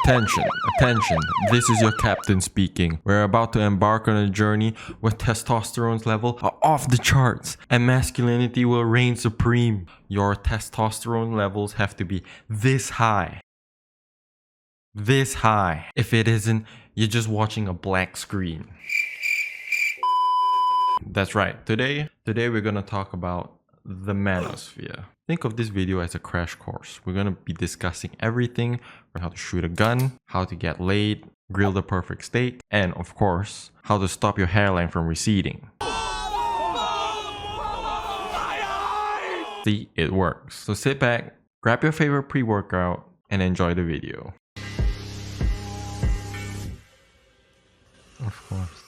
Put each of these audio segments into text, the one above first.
Attention, attention, this is your captain speaking. We're about to embark on a journey where testosterone's level are off the charts and masculinity will reign supreme. Your testosterone levels have to be this high. This high. If it isn't, you're just watching a black screen. That's right. Today we're gonna talk about the manosphere. Think of this video as a crash course. We're gonna be discussing everything from how to shoot a gun, how to get laid, grill the perfect steak, and of course, how to stop your hairline from receding. See, it works. So sit back, grab your favorite pre-workout, and enjoy the video. Of course.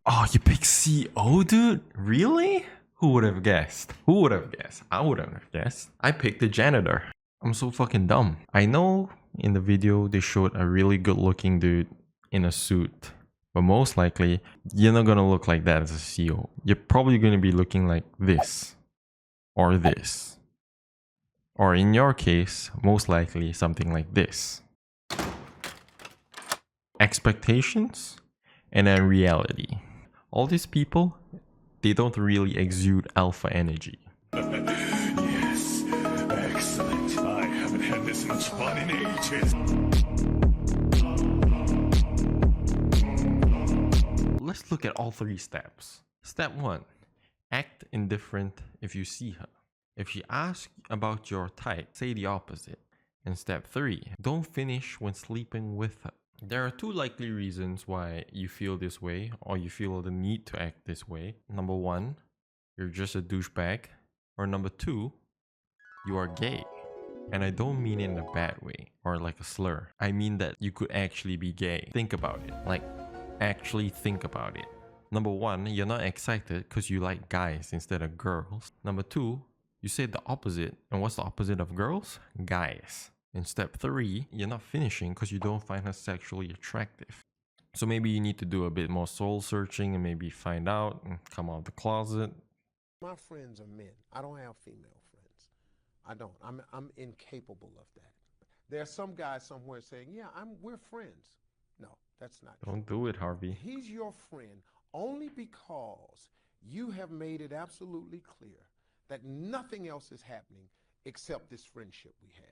Oh, you picked CO, dude? Really? Who would have guessed? Who would have guessed? I wouldn't have guessed. I picked the janitor. I'm so fucking dumb. I know in the video they showed a really good looking dude in a suit. But most likely, you're not gonna look like that as a CO. You're probably gonna be looking like this. Or this. Or in your case, most likely something like this. Expectations and then reality. All these people, they don't really exude alpha energy. Yes, excellent. I haven't had this much fun in ages. Let's look at all three steps. Step 1. Act indifferent if you see her. If she asks about your type, say the opposite. And step 3. Don't finish when sleeping with her. There are two likely reasons why you feel this way or you feel the need to act this way. Number 1, you're just a douchebag. Or number 2, you are gay. And I don't mean it in a bad way or like a slur. I mean that you could actually be gay. Think about it. Like, actually think about it. Number 1, you're not excited because you like guys instead of girls. Number 2, you say the opposite. And what's the opposite of girls? Guys. In step 3, you're not finishing because you don't find her sexually attractive. So maybe you need to do a bit more soul searching and maybe find out and come out of the closet. My friends are men. I don't have female friends. I don't. I'm incapable of that. There's some guy somewhere saying, yeah, we're friends. No, that's not true. Don't do it, Harvey. He's your friend only because you have made it absolutely clear that nothing else is happening except this friendship we have.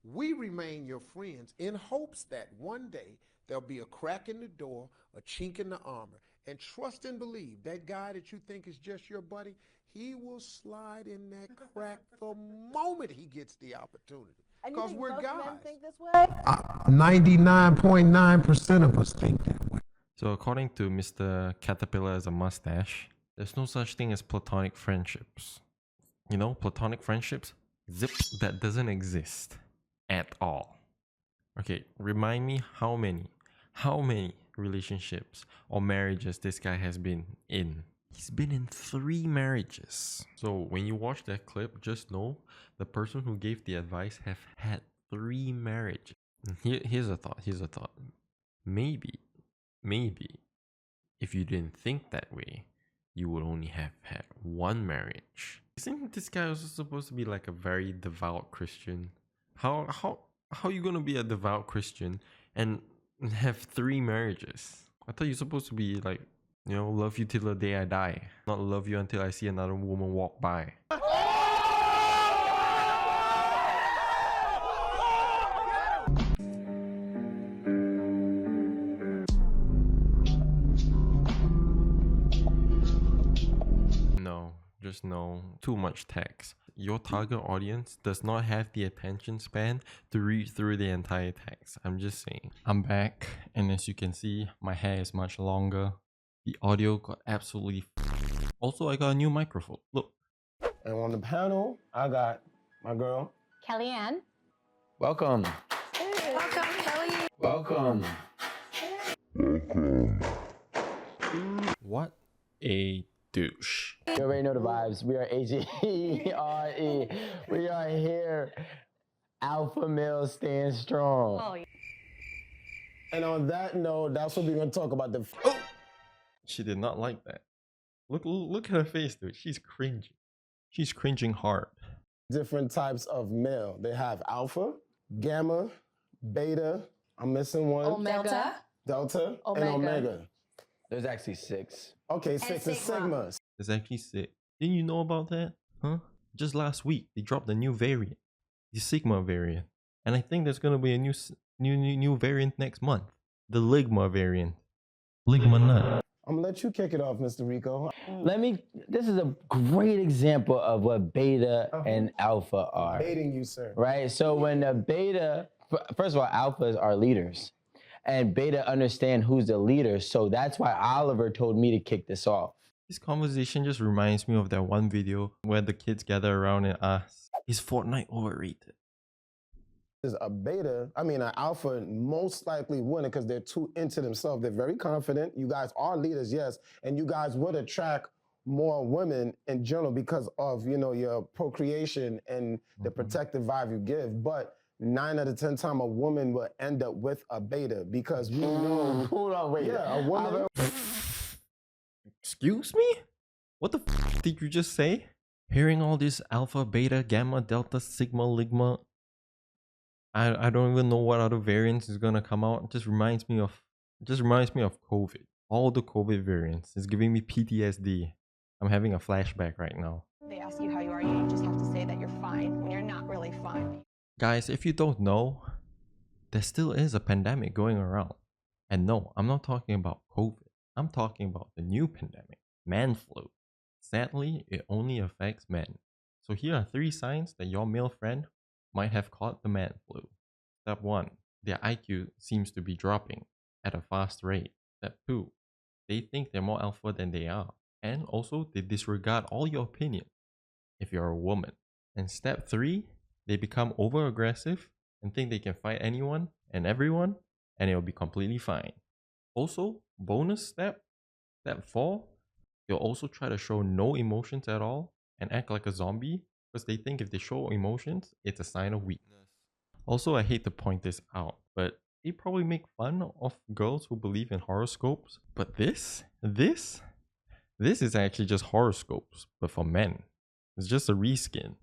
We remain your friends in hopes that one day there'll be a crack in the door, a chink in the armor, and trust and believe that guy that you think is just your buddy, he will slide in that crack the moment he gets the opportunity. Because we're guys. Men think this way? 99.9% of us think that way. So according to Mr. Caterpillar as a mustache, there's no such thing as platonic friendships. You know, platonic friendships? Zip, that doesn't exist. At all. Okay, remind me how many relationships or marriages this guy has been in. He's been in 3 marriages. So when you watch that clip, just know the person who gave the advice have had 3 marriages. Here's a thought. Maybe if you didn't think that way, you would only have had 1 marriage. Isn't this guy also supposed to be like a very devout Christian? How are you gonna be a devout Christian and have 3 marriages? I thought you're supposed to be like, you know, love you till the day I die, not love you until I see another woman walk by. No, just no. Too much text. Your target audience does not have the attention span to read through the entire text. I'm just saying. I'm back, and as you can see, my hair is much longer. The audio got absolutely Also, I got a new microphone. Look. And on the panel, I got my girl, Kellyanne. Welcome. Welcome, Kelly. Welcome. What a douche. You already know the vibes. We are AGRE. We are here. Alpha male stand strong. Oh, yeah. And on that note, that's what we're going to talk about. She did not like that. Look at her face, dude. She's cringing. She's cringing hard. Different types of male. They have alpha, gamma, beta, I'm missing one, Omega. delta, and Omega. omega. There's actually 6. Okay, 6 is sigma. It's actually sick. Didn't you know about that? Huh? Just last week, they dropped a new variant, the Sigma variant. And I think there's gonna be a new variant next month. The Ligma variant. Ligma nut. I'm gonna let you kick it off, Mr. Rico. This is a great example of what beta and alpha are. Baiting you, sir. Right? So when the beta, first of all, alphas are leaders. And beta understand who's the leader. So that's why Oliver told me to kick this off. This conversation just reminds me of that one video where the kids gather around and ask, is Fortnite overrated? Is a beta, an alpha most likely winning because they're too into themselves. They're very confident. You guys are leaders, yes, and you guys would attract more women in general because of, your procreation and the protective vibe you give. But 9 out of 10 times a woman will end up with a beta because we know. Hold on, wait. Yeah, a woman. Excuse me? What the did you just say? Hearing all this alpha, beta, gamma, delta, sigma, ligma. I don't even know what other variants is gonna come out. It just reminds me of COVID. All the COVID variants. It's giving me PTSD. I'm having a flashback right now. They ask you how you are, you just have to say that you're fine when you're not really fine. Guys, if you don't know, there still is a pandemic going around. And no, I'm not talking about COVID. I'm talking about the new pandemic, man flu. Sadly, it only affects men. So here are 3 signs that your male friend might have caught the man flu. Step 1, their IQ seems to be dropping at a fast rate. Step 2, they think they're more alpha than they are. And also, they disregard all your opinions if you're a woman. And step 3, they become over-aggressive and think they can fight anyone and everyone and it'll be completely fine. Also, bonus step 4, they'll also try to show no emotions at all and act like a zombie because they think if they show emotions, it's a sign of weakness. Also, I hate to point this out, but they probably make fun of girls who believe in horoscopes. But this is actually just horoscopes, but for men. It's just a reskin.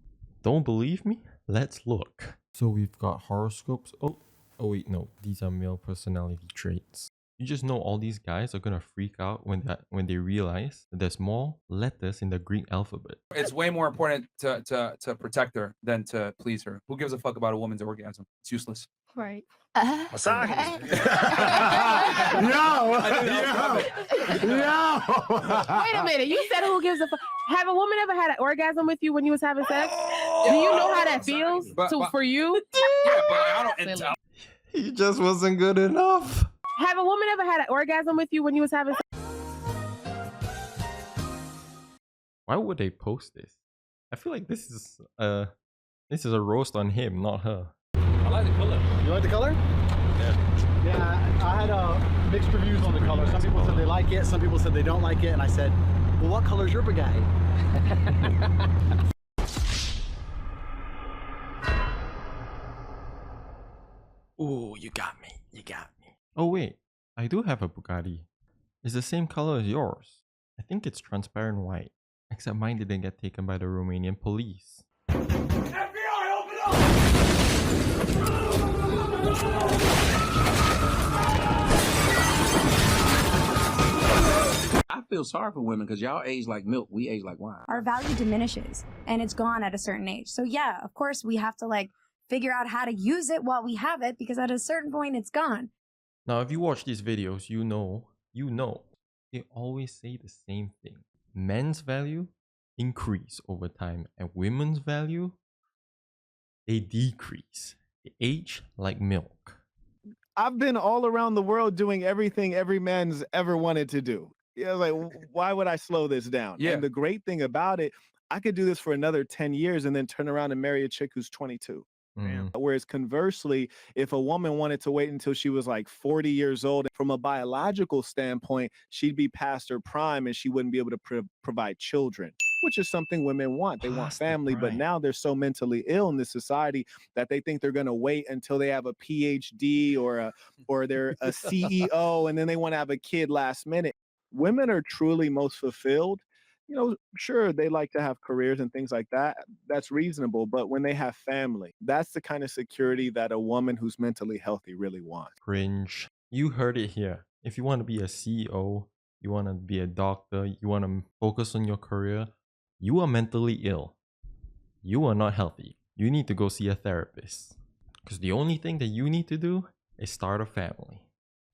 Don't believe me? Let's look. So we've got horoscopes. Oh wait, no, these are male personality traits. You just know all these guys are gonna freak out when they realize that there's more letters in the Greek alphabet. It's way more important to protect her than to please her. Who gives a fuck about a woman's orgasm? It's useless. Right. Massage. No. Wait a minute. You said who gives a fuck? Have a woman ever had an orgasm with you when you was having sex? Do you know how that feels for you? Yeah, but I don't. He just wasn't good enough. Have a woman ever had an orgasm with you when you was having sex? Why would they post this? I feel like this is a roast on him, not her. I like the color. You like the color? Yeah. Yeah, I had mixed reviews on the color. Some people said they like it, some people said they don't like it, and I said, well, what color's your bagay? Ooh, you got me. You got me. Oh wait, I do have a Bugatti. It's the same color as yours. I think it's transparent white. Except mine didn't get taken by the Romanian police. FBI, open up! I feel sorry for women because y'all age like milk, we age like wine. Our value diminishes and it's gone at a certain age. So yeah, of course we have to figure out how to use it while we have it because at a certain point it's gone. Now, if you watch these videos, you know, they always say the same thing. Men's value increase over time and women's value, they decrease. They age like milk. I've been all around the world doing everything every man's ever wanted to do. Yeah, why would I slow this down? Yeah. And the great thing about it, I could do this for another 10 years and then turn around and marry a chick who's 22. Whereas conversely, if a woman wanted to wait until she was 40 years old, from a biological standpoint, she'd be past her prime and she wouldn't be able to provide children, which is something women want. They want family, but now they're so mentally ill in this society that they think they're going to wait until they have a PhD or they're a CEO and then they want to have a kid last minute. Women are truly most fulfilled you know, sure, they like to have careers and things like that. That's reasonable. But when they have family, that's the kind of security that a woman who's mentally healthy really wants. Cringe. You heard it here. If you want to be a CEO, you want to be a doctor, you want to focus on your career, you are mentally ill. You are not healthy. You need to go see a therapist. Because the only thing that you need to do is start a family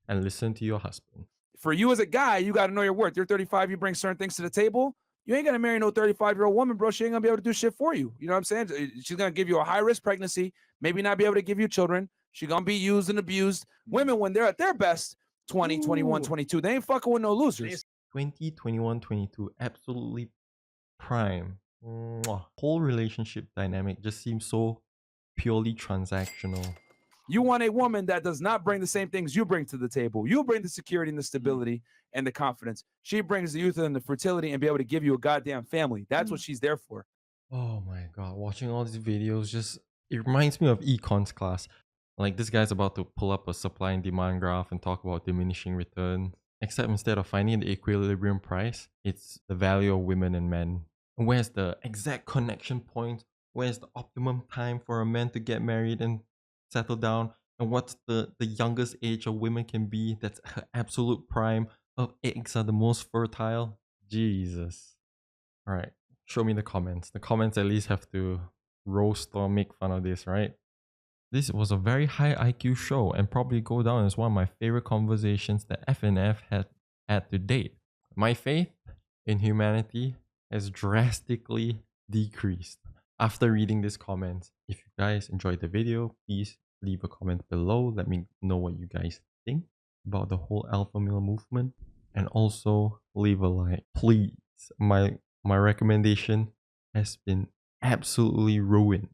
and listen to your husband. For you as a guy, you got to know your worth. You're 35, you bring certain things to the table. You ain't gonna marry no 35-year-old woman, bro. She ain't gonna be able to do shit for you. You know what I'm saying? She's gonna give you a high-risk pregnancy, maybe not be able to give you children. She's gonna be used and abused. Women, when they're at their best, 20, 21, 22, they ain't fucking with no losers. 20, 21, 22, absolutely prime. Mwah. Whole relationship dynamic just seems so purely transactional. You want a woman that does not bring the same things you bring to the table. You bring the security and the stability and the confidence. She brings the youth and the fertility and be able to give you a goddamn family. That's what she's there for. Oh my god, watching all these videos just, it reminds me of econs class. Like this guy's about to pull up a supply and demand graph and talk about diminishing returns. Except instead of finding the equilibrium price, it's the value of women and men. And where's the exact connection point? Where's the optimum time for a man to get married and settle down? And what's the youngest age a woman can be that's her absolute prime of eggs are the most fertile? Jesus. Alright, show me the comments. The comments at least have to roast or make fun of this, right? This was a very high IQ show and probably go down as one of my favorite conversations that FNF had to date. My faith in humanity has drastically decreased after reading these comments. If you guys enjoyed the video, please leave a comment below. Let me know what you guys think about the whole alpha male movement, and also leave a like, please. My recommendation has been absolutely ruined.